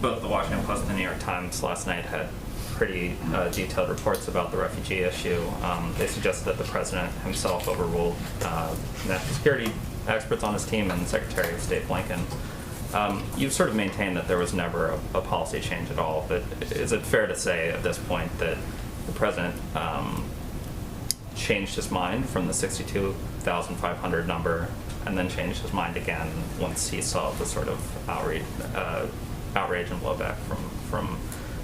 both the Washington Post and the New York Times last night had pretty detailed reports about the refugee issue. They suggested that the president himself overruled national security experts on his team and Secretary of State Blinken. You've sort of maintained that there was never a policy change at all, but is it fair to say at this point that the president changed his mind from the 62,500 number and then changed his mind again once he saw the sort of outrage and blowback from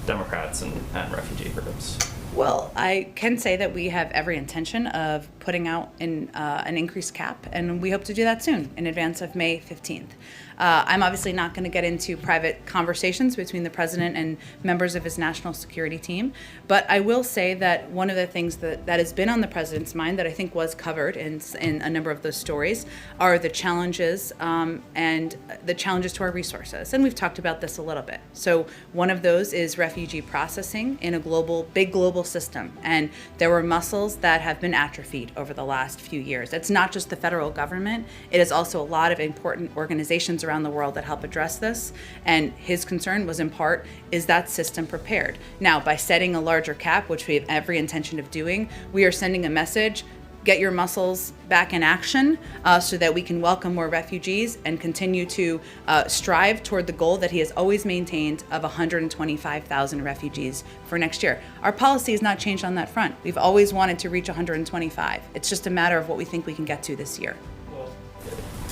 Democrats and refugee groups? Well, I can say that we have every intention of putting out an increased cap, and we hope to do that soon, in advance of May 15th. I'm obviously not going to get into private conversations between the president and members of his national security team, but I will say that one of the things that has been on the president's mind that I think was covered in a number of those stories are the challenges and the challenges to our resources. And we've talked about this a little bit. So one of those is refugee processing in a big global system. And there were muscles that have been atrophied over the last few years. It's not just the federal government. It is also a lot of important organizations around the world that help address this. And his concern was in part, is that system prepared? Now, by setting a larger cap, which we have every intention of doing, we are sending a message: get your muscles back in action so that we can welcome more refugees and continue to strive toward the goal that he has always maintained of 125,000 refugees for next year. Our policy has not changed on that front. We've always wanted to reach 125. It's just a matter of what we think we can get to this year. Well,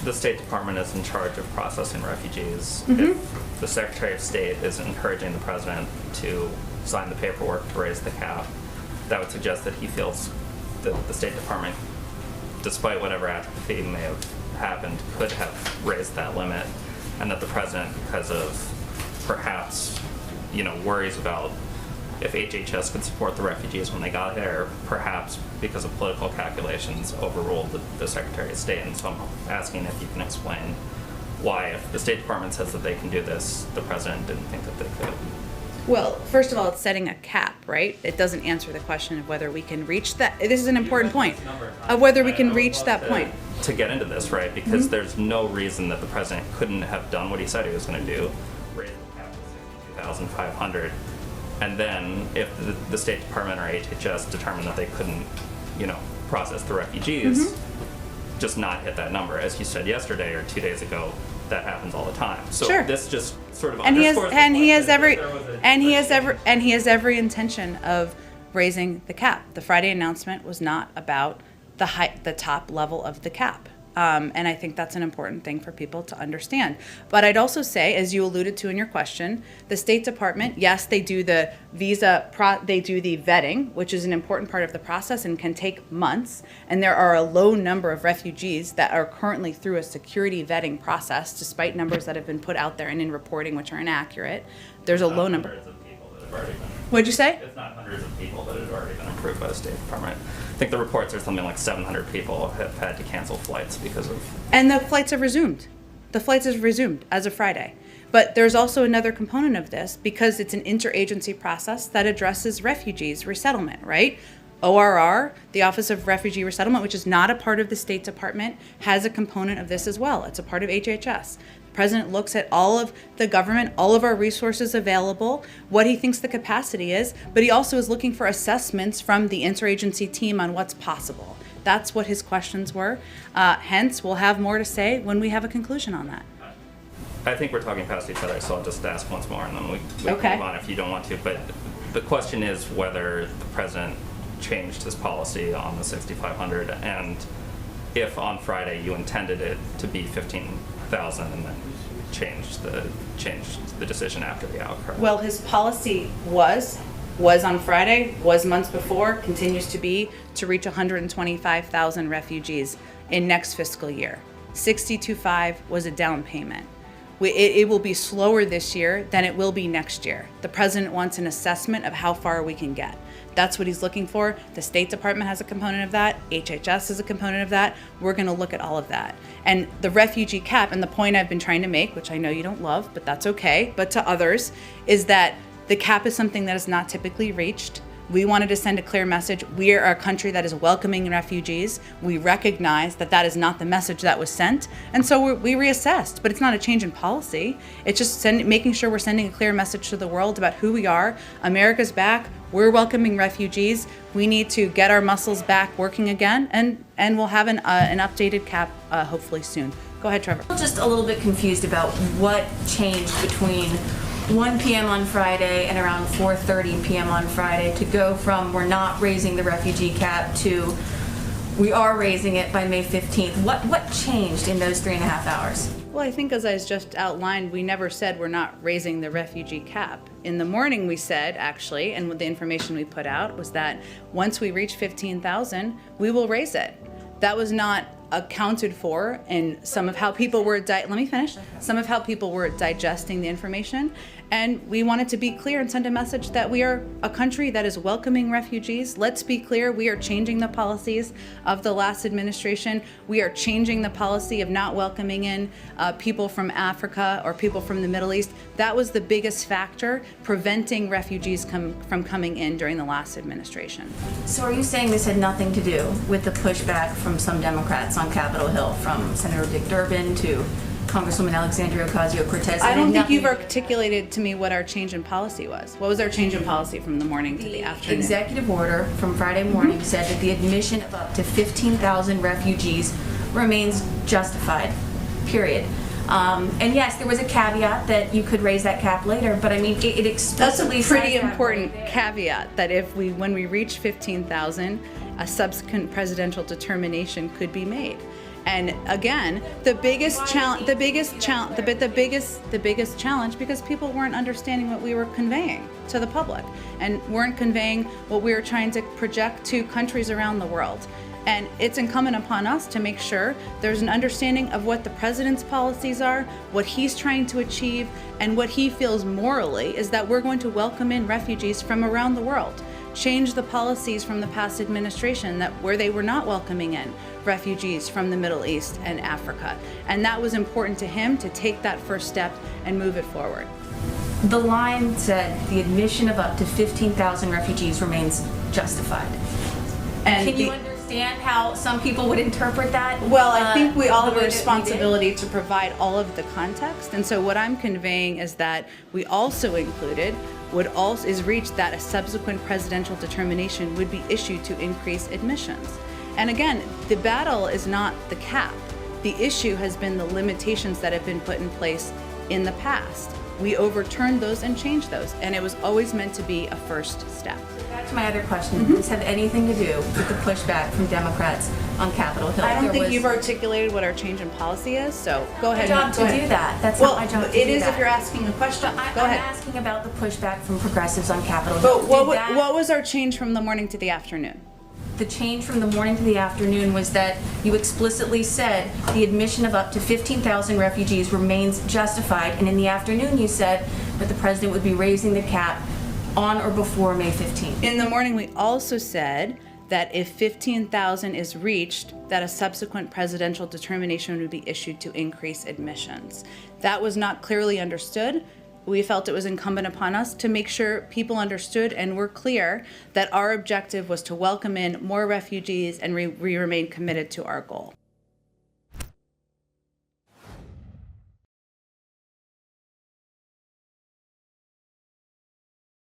the State Department is in charge of processing refugees. Mm-hmm. If the Secretary of State is encouraging the president to sign the paperwork to raise the cap, that would suggest that he feels that the State Department, despite whatever atrophy may have happened, could have raised that limit, and that the president, because of perhaps, worries about if HHS could support the refugees when they got here, perhaps because of political calculations, overruled the Secretary of State. And so I'm asking if you can explain why, if the State Department says that they can do this, the president didn't think that they could. Well, first of all, it's setting a cap, right? It doesn't answer the question of whether we can reach that. This is an important point of whether we can reach that point. To get into this, right? Because there's no reason that the president couldn't have done what he said he was going to do, raise the cap to 62,500, and then if the State Department or HHS determined that they couldn't, process the refugees, just not hit that number. As you said yesterday or 2 days ago, that happens all the time. So Sure. This just sort of And he underscores has every intention of raising the cap. The Friday announcement was not about the top level of the cap. And I think that's an important thing for people to understand. But I'd also say, as you alluded to in your question, the State Department, yes, they do the they do the vetting, which is an important part of the process and can take months. And there are a low number of refugees that are currently through a security vetting process, despite numbers that have been put out there and in reporting, which are inaccurate. There's a low number. Hundreds of people that have already been. What'd you say? It's not hundreds of people that have already been approved by the State Department. I think the reports are something like 700 people have had to cancel flights because of. And the flights have resumed. The flights have resumed as of Friday. But there's also another component of this because it's an interagency process that addresses refugees resettlement, right? ORR, the Office of Refugee Resettlement, which is not a part of the State Department, has a component of this as well. It's a part of HHS. The president looks at all of the government, all of our resources available, what he thinks the capacity is, but he also is looking for assessments from the interagency team on what's possible. That's what his questions were. Hence, we'll have more to say when we have a conclusion on that. I think we're talking past each other, so I'll just ask once more and then we Okay. can move on if you don't want to. But the question is whether the president changed his policy on the 6,500 and if on Friday you intended it to be 15,000 and then changed the decision after the outcry. Well, his policy was on Friday, was months before, continues to be to reach 125,000 refugees in next fiscal year. 62.5 was a down payment. It will be slower this year than it will be next year. The president wants an assessment of how far we can get. That's what he's looking for. The State Department has a component of that. HHS is a component of that. We're going to look at all of that. And the refugee cap, and the point I've been trying to make, which I know you don't love, but that's okay, but to others, is that the cap is something that is not typically reached We wanted to send a clear message. We are a country that is welcoming refugees. We recognize that that is not the message that was sent, and so we reassessed. But it's not a change in policy. It's just making sure we're sending a clear message to the world about who we are. America's back. We're welcoming refugees. We need to get our muscles back working again, and we'll have an updated cap hopefully soon. Go ahead, Trevor. I'm just a little bit confused about what changed between 1 p.m. on Friday and around 4:30 p.m. on Friday to go from we're not raising the refugee cap to we are raising it by May 15th. What changed in those 3.5 hours? Well, I think as I just outlined, we never said we're not raising the refugee cap. In the morning we said, actually, and with the information we put out, was that once we reach 15,000, we will raise it. That was not accounted for in some of how people were some of how people were digesting the information, and we wanted to be clear and send a message that we are a country that is welcoming refugees. Let's be clear, we are changing the policies of the last administration. We are changing the policy of not welcoming in people from Africa or people from the Middle East. That was the biggest factor preventing refugees from coming in during the last administration. So are you saying this had nothing to do with the pushback from some Democrats on Capitol Hill, from Senator Dick Durbin to Congresswoman Alexandria Ocasio-Cortez? I don't think you've articulated to me what our change in policy was. What was our change in policy from the morning to the afternoon? Executive order from Friday morning said that the admission of up to 15,000 refugees remains justified, period. And yes, there was a caveat that you could raise that cap later, but I mean, it explicitly That's a pretty says that important right there. caveat, that when we reach 15,000, a subsequent presidential determination could be made. And again, the biggest challenge, because people weren't understanding what we were conveying to the public and weren't conveying what we were trying to project to countries around the world. And it's incumbent upon us to make sure there's an understanding of what the president's policies are, what he's trying to achieve, and what he feels morally is that we're going to welcome in refugees from around the world. Change the policies from the past administration where they were not welcoming in refugees from the Middle East and Africa. And that was important to him to take that first step and move it forward. The line said the admission of up to 15,000 refugees remains justified. And Can you understand how some people would interpret that? Well, I think we all the have a way that we did? responsibility to provide all of the context. And so what I'm conveying is that we also included is reached that a subsequent presidential determination would be issued to increase admissions. And again, the battle is not the cap. The issue has been the limitations that have been put in place in the past. We overturned those and changed those, and it was always meant to be a first step. Back to my other question, does this have anything to do with the pushback from Democrats on Capitol Hill? I don't think you've articulated what our change in policy is, so go ahead. My job to do that. That's not my job to do that. It is if you're asking a question. Go ahead. I'm asking about the pushback from progressives on Capitol Hill. But what was our change from the morning to the afternoon? The change from the morning to the afternoon was that you explicitly said the admission of up to 15,000 refugees remains justified, and in the afternoon you said that the president would be raising the cap on or before May 15th. In the morning, we also said that if 15,000 is reached, that a subsequent presidential determination would be issued to increase admissions. That was not clearly understood. We felt it was incumbent upon us to make sure people understood and were clear that our objective was to welcome in more refugees, and we remain committed to our goal.